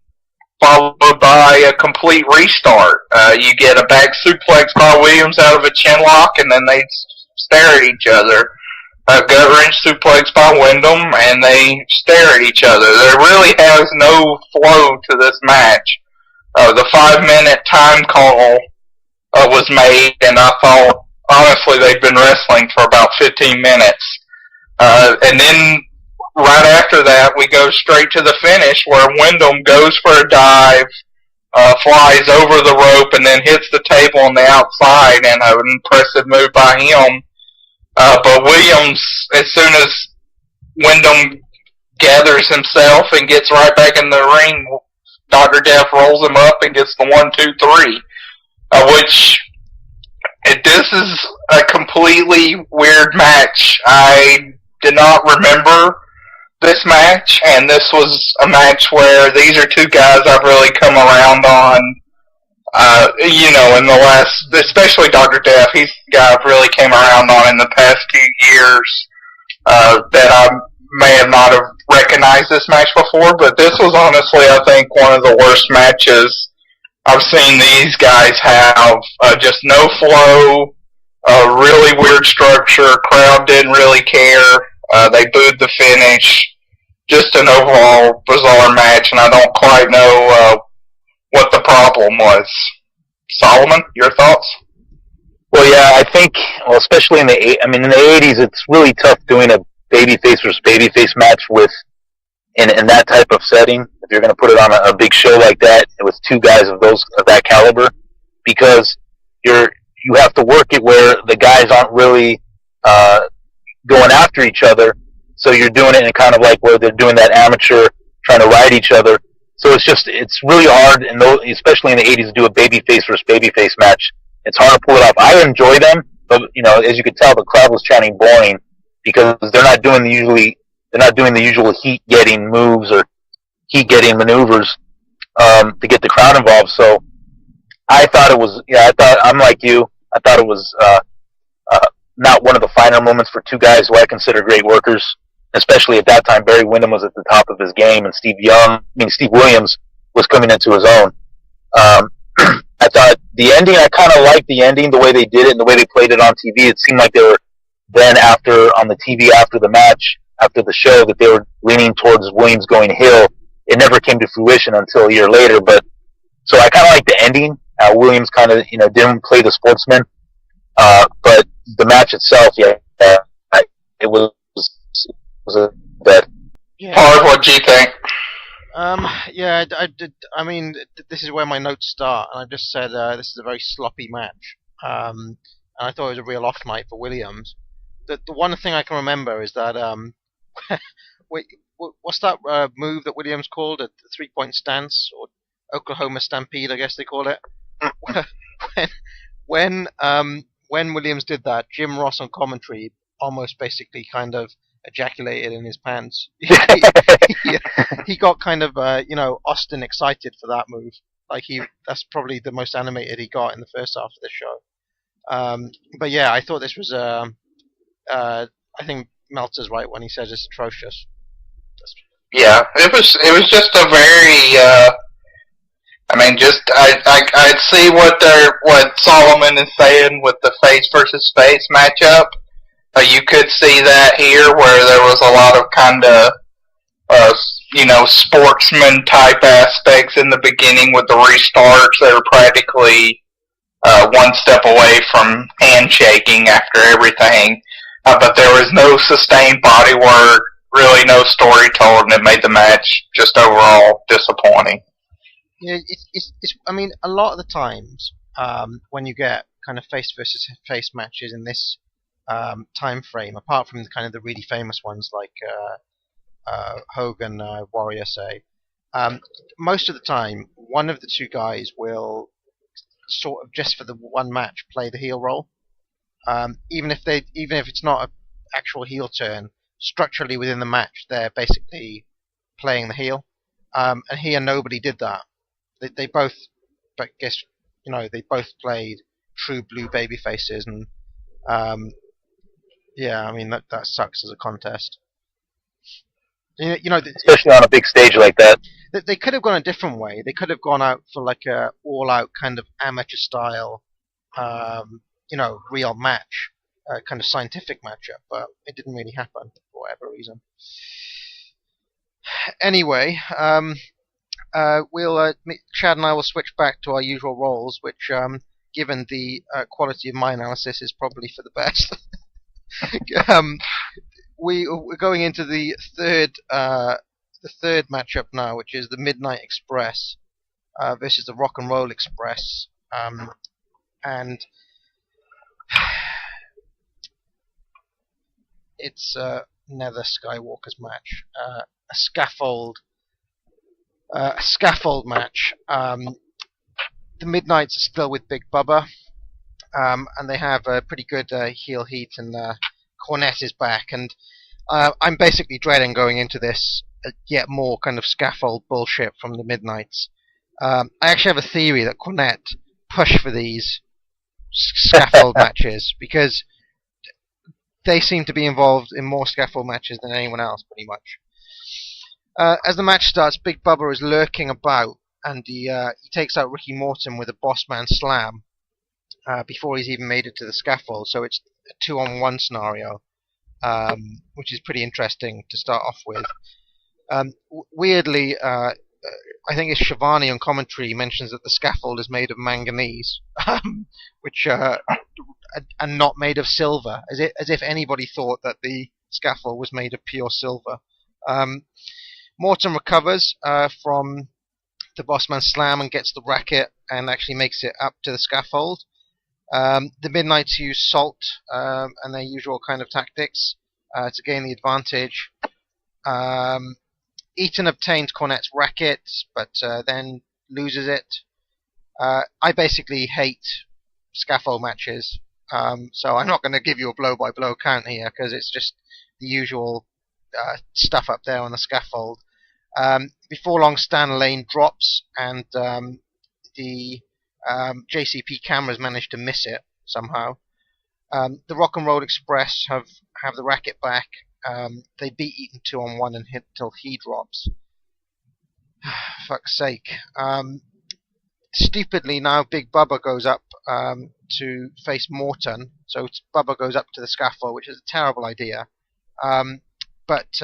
followed by a complete restart. You get a back suplex by Williams out of a chin lock, and then they stare at each other. a gut-wrench suplex by Wyndham, and they stare at each other. There really has no flow to this match. The 5-minute time call was made, and I thought, honestly, they'd been wrestling for about 15 minutes. And then right after that, we go straight to the finish where Wyndham goes for a dive, flies over the rope, and then hits the table on the outside, and an impressive move by him. But Williams, as soon as Wyndham gathers himself and gets right back in the ring, Dr. Death rolls him up and gets the 1-2-3, which this is a completely weird match. I did not remember this match, and this was a match where these are two guys I've really come around on. In the last, especially Dr. Death, he's the guy I've really came around on in the past few years, that I may have not have recognized this match before, but this was honestly, I think, one of the worst matches I've seen these guys have. Just no flow, really weird structure, crowd didn't really care, they booed the finish, just an overall bizarre match, and I don't quite know what the problem was. Solomon, your thoughts? Well, yeah, I think, especially in the 80s, it's really tough doing a babyface versus babyface match in that type of setting. If you're going to put it on a big show like that with two guys of that caliber, because you have to work it where the guys aren't really going after each other. So you're doing it in kind of like where they're doing that amateur trying to ride each other. So it's really hard, and especially in the 80s, to do a babyface versus babyface match. It's hard to pull it off. I enjoy them, but as you could tell, the crowd was chanting boring because they're not doing the usual heat-getting moves or heat-getting maneuvers to get the crowd involved. So I thought I'm like you. I thought it was not one of the finer moments for two guys who I consider great workers. Especially at that time, Barry Windham was at the top of his game, and Steve Williams was coming into his own. I thought the ending, I kind of liked the ending, the way they did it and the way they played it on TV. It seemed like they were then on the TV after the match, after the show, that they were leaning towards Williams going heel. It never came to fruition until a year later, so I kind of liked the ending. Williams kind of, didn't play the sportsman. But the match itself, it was that. Yeah. Parv, what do you think? I did. I mean, this is where my notes start, and I just said this is a very sloppy match. And I thought it was a real off night for Williams. The one thing I can remember is that wait, what's that move that Williams called? A 3-point stance, or Oklahoma Stampede, I guess they call it. when Williams did that, Jim Ross on commentary almost basically kind of ejaculated in his pants. He got kind of Austin excited for that move. That's probably the most animated he got in the first half of the show. But yeah, I thought this was I think Meltzer's right when he says it's atrocious. Yeah, it was just a very I see what Solomon is saying with the face versus face matchup. You could see that here, where there was a lot of kind of, sportsman type aspects in the beginning with the restarts. They were practically one step away from handshaking after everything, but there was no sustained body work, really no story told, and it made the match just overall disappointing. Yeah, it's I mean, a lot of the times when you get kind of face versus face matches in this time frame, apart from the really famous ones like Hogan, Warrior, say, most of the time one of the two guys will sort of, just for the one match, play the heel role, even if it's not an actual heel turn. Structurally within the match, they're basically playing the heel, and here nobody did that. They both, but guess they both played true blue baby faces, and yeah, I mean that sucks as a contest. Especially on a big stage like that. They could have gone a different way. They could have gone out for like a all-out kind of amateur style, real match. kind of scientific matchup, but it didn't really happen for whatever reason. Anyway, Chad and I will switch back to our usual roles, which, given the quality of my analysis, is probably for the best. We're going into the third matchup now, which is the Midnight Express versus the Rock and Roll Express, and it's Nether Skywalker's match, a scaffold match. The Midnights are still with Big Bubba, and they have a pretty good heel heat, and Cornette is back, and I'm basically dreading going into this yet more kind of scaffold bullshit from the Midnights. I actually have a theory that Cornette pushed for these scaffold matches because they seem to be involved in more scaffold matches than anyone else, pretty much. As the match starts, Big Bubba is lurking about, and he takes out Ricky Morton with a Bossman Slam before he's even made it to the scaffold. So it's a 2-on-1 scenario, which is pretty interesting to start off with. Weirdly, I think it's Shivani on commentary mentions that the scaffold is made of manganese, which and not made of silver, as if anybody thought that the scaffold was made of pure silver. Morton recovers from the Bossman Slam and gets the racket and actually makes it up to the scaffold. The Midnights use salt and their usual kind of tactics to gain the advantage. Eaton obtains Cornette's racket, but then loses it. I basically hate scaffold matches, so I'm not going to give you a blow-by-blow count here, because it's just the usual stuff up there on the scaffold. Before long, Stan Lane drops, and the JCP cameras manage to miss it somehow. The Rock and Roll Express have the racket back. They beat Eaton 2-on-1 and hit until he drops. Fuck's sake. Stupidly now, Big Bubba goes up to face Morton. So Bubba goes up to the scaffold, which is a terrible idea. But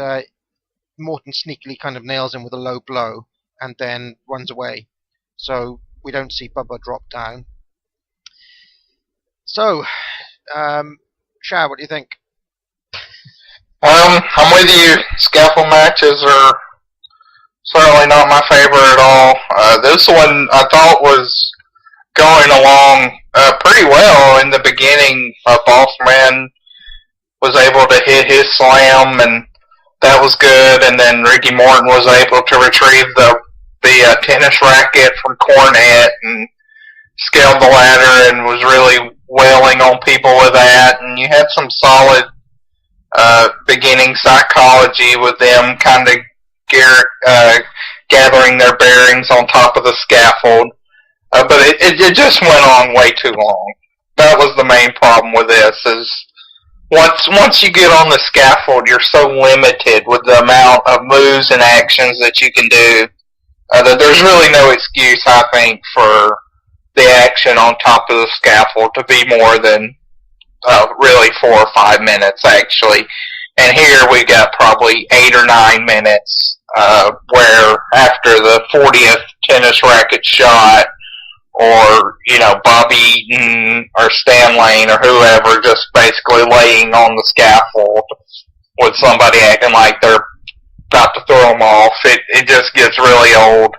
Morton sneakily kind of nails him with a low blow and then runs away. So we don't see Bubba drop down. So, Shah, what do you think? I'm with you. Scaffold matches are certainly not my favorite at all. This one I thought was going along pretty well in the beginning. Bossman was able to hit his slam, and that was good. And then Ricky Morton was able to retrieve the tennis racket from Cornette and scaled the ladder and was really wailing on people with that. And you had some solid beginning psychology with them kind of gathering their bearings on top of the scaffold. But it just went on way too long. That was the main problem with this, is once you get on the scaffold, you're so limited with the amount of moves and actions that you can do that there's really no excuse, I think, for the action on top of the scaffold to be more than really 4 or 5 minutes, actually. And here we got probably 8 or 9 minutes where after the 40th tennis racket shot, or, Bob Eaton or Stan Lane or whoever just basically laying on the scaffold with somebody acting like they're about to throw them off, it just gets really old.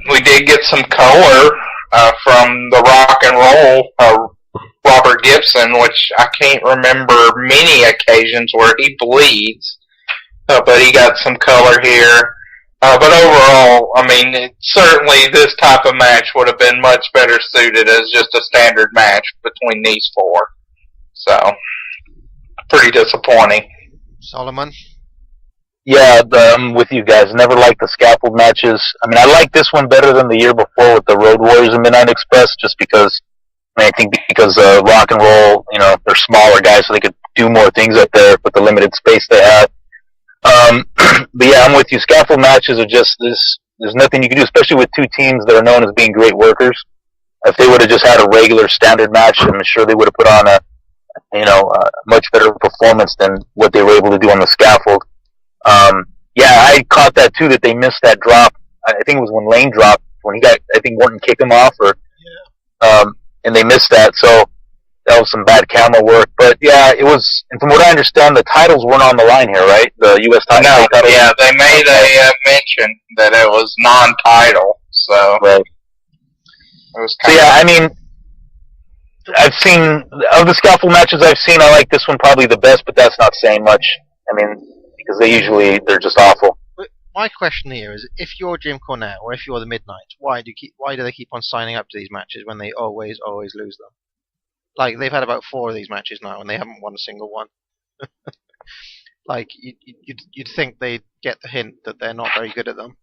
We did get some color from the Rock and Roll, Robert Gibson, which I can't remember many occasions where he bleeds, but he got some color here. But overall, I mean, certainly this type of match would have been much better suited as just a standard match between these four. So, pretty disappointing. Solomon? Yeah, I'm with you guys. Never liked the scaffold matches. I mean, I like this one better than the year before with the Road Warriors and Midnight Express, just because, I think because Rock and Roll, they're smaller guys, so they could do more things up there with the limited space they have. But yeah, I'm with you. Scaffold matches are just this. There's nothing you can do, especially with two teams that are known as being great workers. If they would have just had a regular standard match, I'm sure they would have put on a much better performance than what they were able to do on the scaffold. Yeah, I caught that too, that they missed that drop. I think it was when Lane dropped, when he got, I think Morton kicked him off, and they missed that. So that was some bad camera work. But yeah, it was, and from what I understand, the titles weren't on the line here, right? The U.S. title. No, yeah, they made a mention that it was non-title, so right. It was so yeah, I mean, I've seen, of the scaffold matches I've seen, I like this one probably the best, but that's not saying much. I mean, because they're just awful. But my question here is, if you're Jim Cornette or if you're the Midnights, why do they keep on signing up to these matches when they always lose them? Like, they've had about 4 of these matches now and they haven't won a single one. Like, you'd think they'd get the hint that they're not very good at them.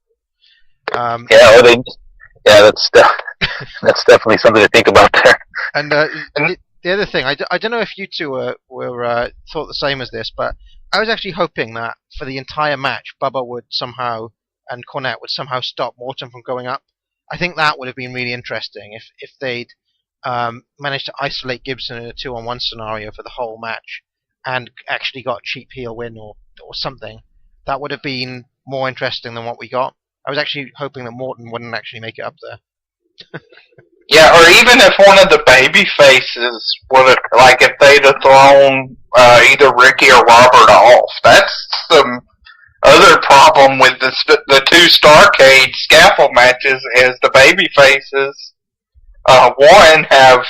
That's definitely something to think about there. And the other thing, I don't know if you two were thought the same as this, but I was actually hoping that for the entire match, Bubba would somehow, and Cornette would somehow stop Morton from going up. I think that would have been really interesting if they'd managed to isolate Gibson in a 2-on-1 scenario for the whole match and actually got a cheap heel win or something. That would have been more interesting than what we got. I was actually hoping that Morton wouldn't actually make it up there. Yeah, or even if one of the baby faces would have, like if they'd have thrown either Ricky or Robert off. That's the other problem with the 2 Starrcade scaffold matches is the baby faces. One have,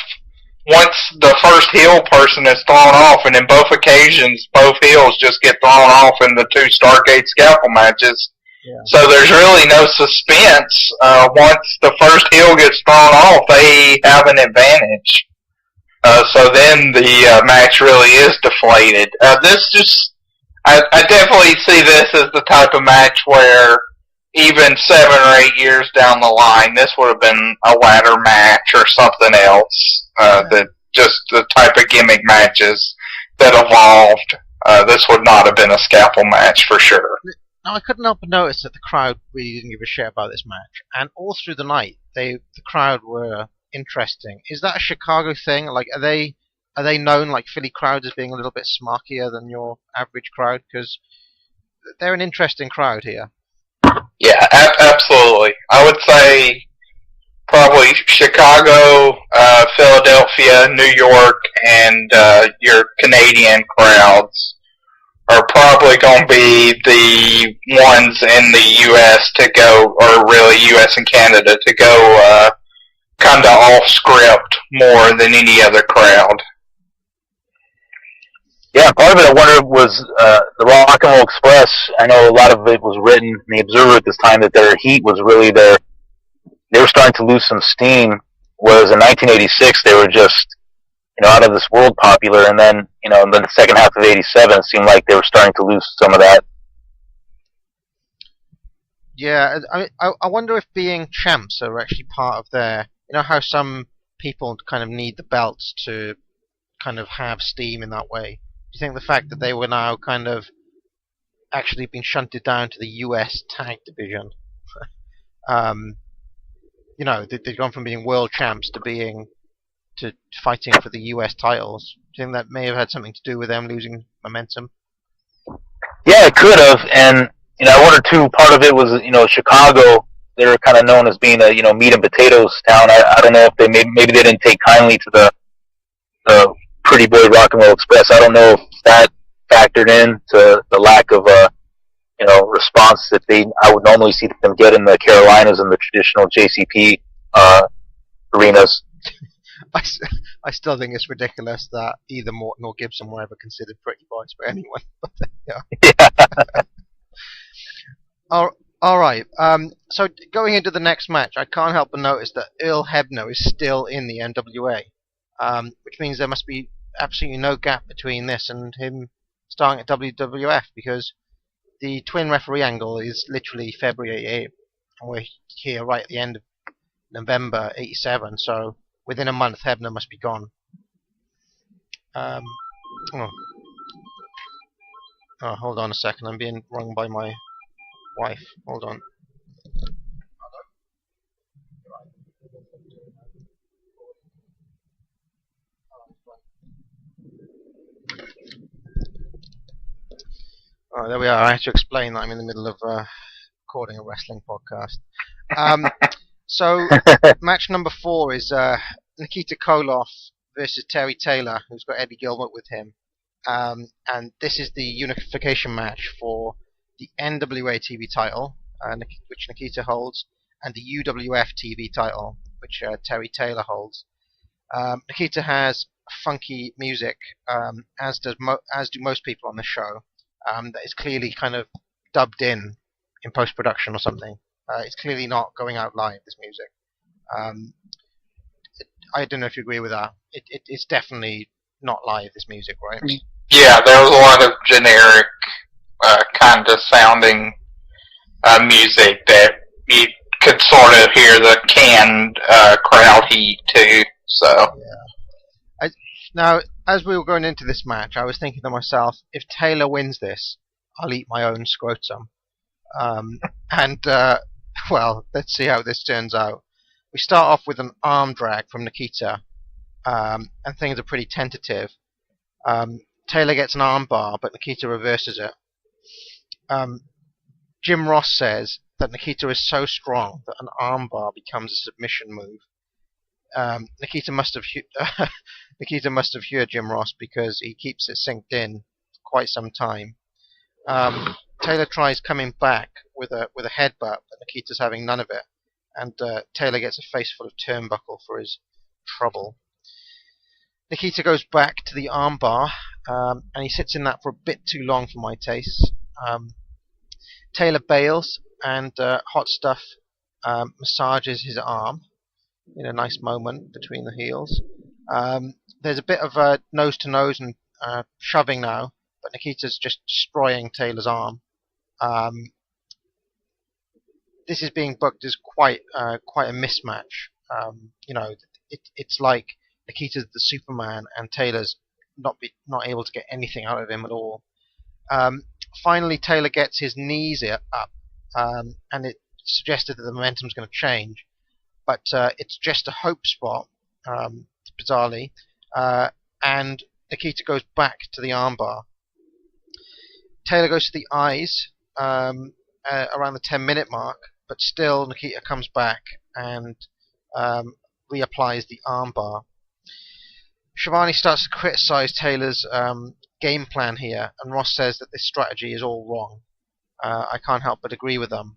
once the first heel person is thrown off, and in both occasions, both heels just get thrown off in the 2 Starrcade scaffold matches. Yeah. So there's really no suspense. Once the first heel gets thrown off, they have an advantage. So then the match really is deflated. I definitely see this as the type of match where even 7 or 8 years down the line, this would have been a ladder match or something else. That just the type of gimmick matches that evolved. This would not have been a scaffold match for sure. Now, I couldn't help but notice that the crowd really didn't give a shit about this match, and all through the night, the crowd were interesting. Is that a Chicago thing? Like, are they known, like Philly crowds, as being a little bit smarkier than your average crowd? Because they're an interesting crowd here. Yeah, absolutely. I would say probably Chicago, Philadelphia, New York, and your Canadian crowds are probably going to be the ones in the U.S. to go, or really U.S. and Canada, to go kind of off script more than any other crowd. Yeah, part of it I wonder was the Rock and Roll Express. I know a lot of it was written in the Observer at this time that their heat was really they were starting to lose some steam, whereas in 1986 they were just out of this world popular, and then in the second half of '87 it seemed like they were starting to lose some of that. Yeah, I wonder if being champs are actually part of their. You know how some people kind of need the belts to kind of have steam in that way. Do you think the fact that they were now kind of actually been shunted down to the US tag division, they've gone from being world champs to fighting for the US titles. Do you think that may have had something to do with them losing momentum? Yeah, it could have, and I wonder too. Part of it was Chicago. They're kind of known as being a meat and potatoes town. I don't know if they maybe they didn't take kindly to the Pretty Boy Rock and Roll Express. I don't know if that factored in to the lack of response that I would normally see them get in the Carolinas and the traditional JCP arenas. I still think it's ridiculous that either Morton or Gibson were ever considered pretty boys by anyone. But, yeah. All right. So going into the next match, I can't help but notice that Earl Hebner is still in the NWA, which means there must be absolutely no gap between this and him starting at WWF, because the twin referee angle is literally February 8th, and we're here right at the end of November '87. So within a month, Hebner must be gone. Hold on a second. I'm being rung by my wife. Hold on. Oh, there we are. I have to explain that I'm in the middle of recording a wrestling podcast. So, match number 4 is Nikita Koloff versus Terry Taylor, who's got Eddie Gilbert with him. And this is the unification match for the NWA TV title, which Nikita holds, and the UWF TV title, which Terry Taylor holds. Nikita has funky music, as do most people on the show. That is clearly kind of dubbed in post-production or something. It's clearly not going out live, this music. I don't know if you agree with that. It's definitely not live, this music, right? Yeah, there was a lot of generic kind of sounding music that you could sort of hear the canned crowd heat too. So yeah. Now, as we were going into this match, I was thinking to myself, if Taylor wins this, I'll eat my own scrotum. Well, let's see how this turns out. We start off with an arm drag from Nikita, and things are pretty tentative. Taylor gets an arm bar, but Nikita reverses it. Jim Ross says that Nikita is so strong that an arm bar becomes a submission move. Nikita must have heard Jim Ross because he keeps it synced in for quite some time. Taylor tries coming back with a headbutt, but Nikita's having none of it, and Taylor gets a face full of turnbuckle for his trouble. Nikita goes back to the armbar, and he sits in that for a bit too long for my taste. Taylor bails, and Hot Stuff massages his arm in a nice moment between the heels. There's a bit of nose-to-nose and shoving now, but Nikita's just destroying Taylor's arm. This is being booked as quite a mismatch. It's like Nikita's the Superman and Taylor's not able to get anything out of him at all. Finally, Taylor gets his knees up, and it suggested that the momentum's going to change, but it's just a hope spot, bizarrely, and Nikita goes back to the armbar. Taylor goes to the eyes around the 10-minute mark, but still Nikita comes back and reapplies the armbar. Shivani starts to criticize Taylor's game plan here, and Ross says that this strategy is all wrong. I can't help but agree with them,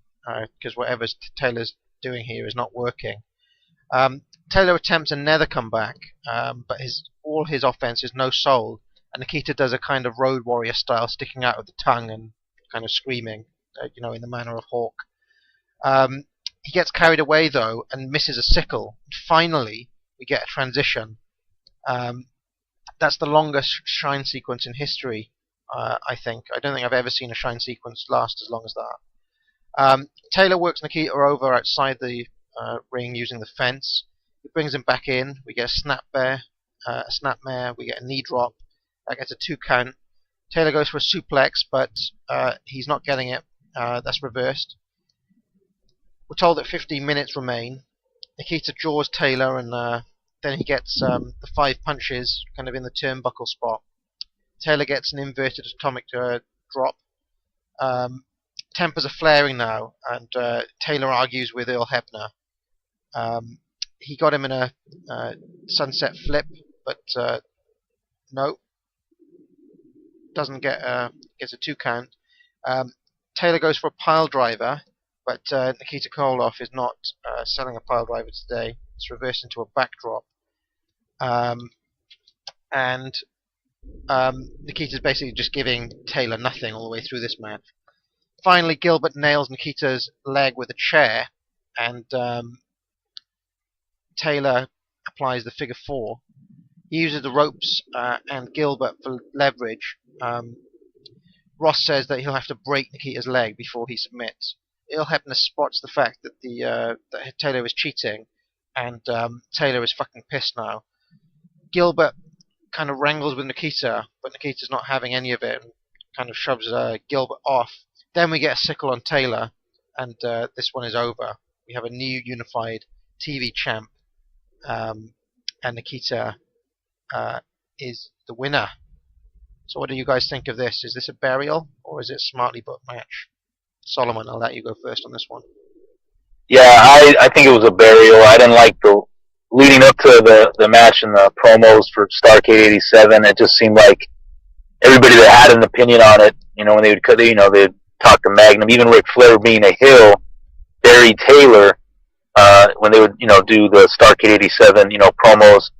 because whatever Taylor's doing here is not working. Taylor attempts another comeback, but all his offense is no soul, and Nikita does a kind of Road Warrior style, sticking out of the tongue and kind of screaming, in the manner of Hawk. He gets carried away though and misses a sickle. Finally, we get a transition. That's the longest shine sequence in history, I think. I don't think I've ever seen a shine sequence last as long as that. Taylor works Nikita over outside the ring using the fence. He brings him back in. We get a snapmare. We get a knee drop. That gets a 2 count. Taylor goes for a suplex, but he's not getting it. That's reversed. We're told that 15 minutes remain. Nikita jaws Taylor, and then he gets the 5 punches kind of in the turnbuckle spot. Taylor gets an inverted atomic drop. Tempers are flaring now, and Taylor argues with Earl Hebner. He got him in a sunset flip, but no. Doesn't get gets a 2 count. Taylor goes for a pile driver, but Nikita Koloff is not selling a pile driver today. It's reversed into a backdrop. And Nikita's basically just giving Taylor nothing all the way through this match. Finally, Gilbert nails Nikita's leg with a chair, and Taylor applies the figure 4. He uses the ropes and Gilbert for leverage. Ross says that he'll have to break Nikita's leg before he submits. Earl Hebner spots the fact that that Taylor is cheating, and Taylor is fucking pissed now. Gilbert kind of wrangles with Nikita, but Nikita's not having any of it and kind of shoves Gilbert off. Then we get a sickle on Taylor, and this one is over. We have a new unified TV champ, and Nikita is the winner. So what do you guys think of this? Is this a burial, or is it a smartly booked match? Solomon, I'll let you go first on this one. Yeah, I think it was a burial. I didn't like the leading up to the match and the promos for Starrcade '87. It just seemed like everybody that had an opinion on it, when they would they'd talk to Magnum, even Ric Flair being a heel, Barry Taylor, when they would do the Starrcade '87 promos,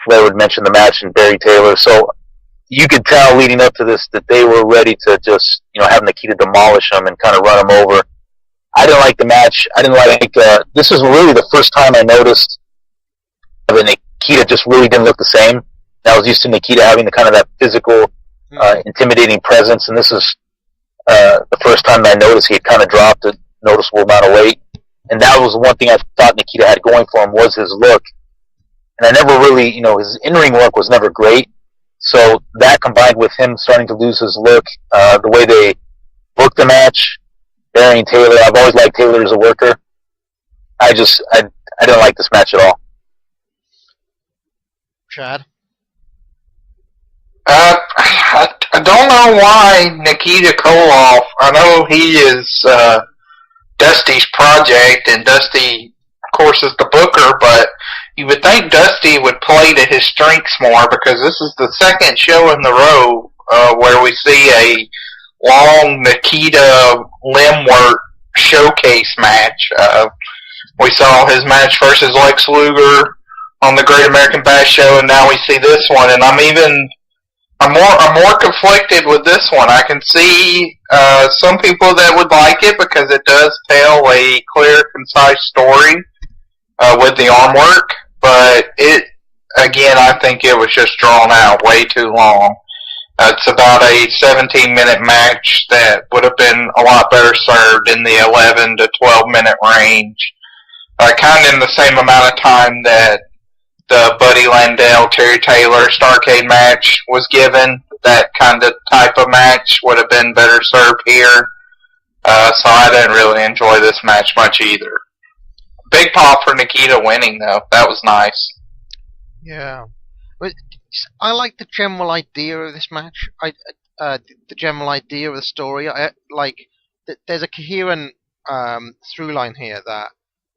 Flair would mention the match and Barry Taylor. So you could tell leading up to this that they were ready to just have Nikita demolish him and kind of run him over. I didn't like the match. I didn't like. This is really the first time I noticed that Nikita just really didn't look the same. I was used to Nikita having the kind of that physical, intimidating presence, and this is the first time I noticed he had kind of dropped a noticeable amount of weight. And that was one thing I thought Nikita had going for him was his look. And I never really, his in-ring work was never great. So that combined with him starting to lose his look, the way they booked the match, burying Taylor. I've always liked Taylor as a worker. I didn't like this match at all. Chad? I don't know why Nikita Koloff. I know he is Dusty's project, and Dusty, of course, is the booker, but you would think Dusty would play to his strengths more, because this is the second show in the row where we see a long Nikita limb work showcase match. We saw his match versus Lex Luger on the Great American Bash show, and now we see this one, and I'm more conflicted with this one. I can see some people that would like it because it does tell a clear, concise story with the arm work, but again, I think it was just drawn out way too long. It's about a 17-minute match that would have been a lot better served in the 11 to 12-minute range, kind of in the same amount of time that the Buddy Landell, Terry Taylor, Starrcade match was given. That kind of type of match would have been better served here. So I didn't really enjoy this match much either. Big pop for Nikita winning, though. That was nice. Yeah. I like the general idea of this match. The general idea of the story. There's a coherent through line here that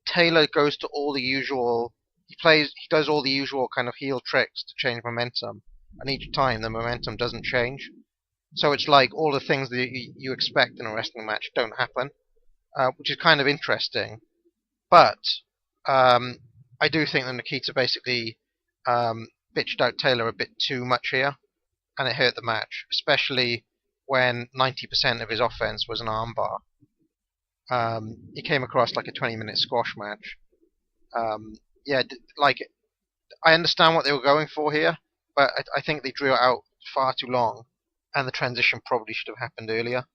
Taylor goes to all the usual. He does all the usual kind of heel tricks to change momentum, and each time the momentum doesn't change. So it's like all the things that you expect in a wrestling match don't happen, which is kind of interesting. But I do think that Nikita basically bitched out Taylor a bit too much here, and it hurt the match, especially when 90% of his offense was an armbar. He came across like a 20-minute squash match. I understand what they were going for here, but I think they drew it out far too long, and the transition probably should have happened earlier,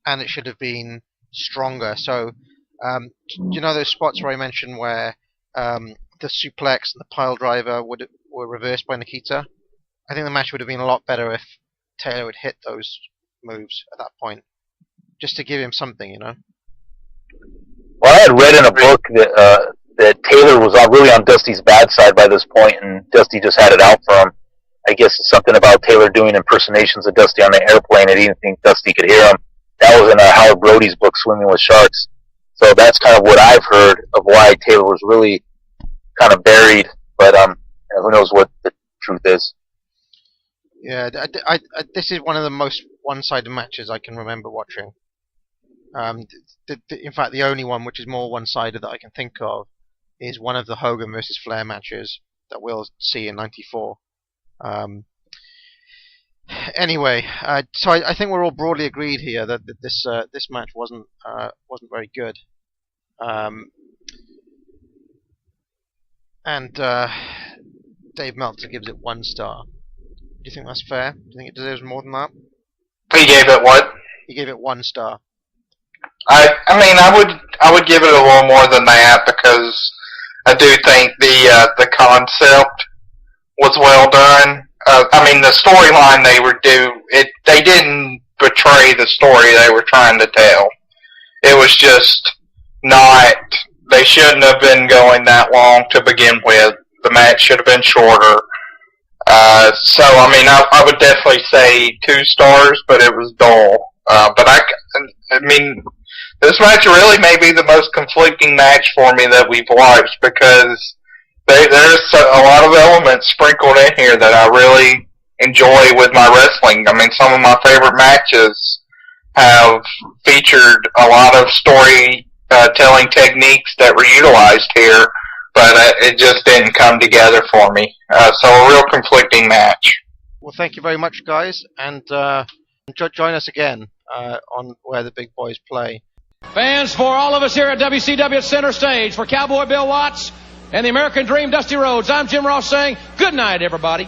and it should have been stronger. So, those spots where I mentioned where the suplex and the pile driver were reversed by Nikita? I think the match would have been a lot better if Taylor had hit those moves at that point, just to give him something, Well, I had read in a book that Taylor was really on Dusty's bad side by this point, and Dusty just had it out for him. I guess it's something about Taylor doing impersonations of Dusty on the airplane, and he didn't think Dusty could hear him. That was in Howard Brody's book, Swimming with Sharks. So that's kind of what I've heard of why Taylor was really kind of buried, but who knows what the truth is. Yeah, this is one of the most one-sided matches I can remember watching. In fact, the only one which is more one-sided that I can think of is one of the Hogan versus Flair matches that we'll see in '94. Anyway, so I think we're all broadly agreed here that this match wasn't very good. And Dave Meltzer gives it 1 star. Do you think that's fair? Do you think it deserves more than that? He gave it what? He gave it 1 star. I would give it a little more than that, because I do think the concept was well done. The storyline they didn't betray the story they were trying to tell. It was just not. They shouldn't have been going that long to begin with. The match should have been shorter. So, I mean, I would definitely say 2 stars, but it was dull. But I mean, this match really may be the most conflicting match for me that we've watched, because there's a lot of elements sprinkled in here that I really enjoy with my wrestling. I mean, some of my favorite matches have featured a lot of storytelling techniques that were utilized here, but it just didn't come together for me. So a real conflicting match. Well, thank you very much, guys, and join us again on Where the Big Boys Play. Fans, for all of us here at WCW Center Stage, for Cowboy Bill Watts and the American Dream Dusty Rhodes, I'm Jim Ross saying good night, everybody.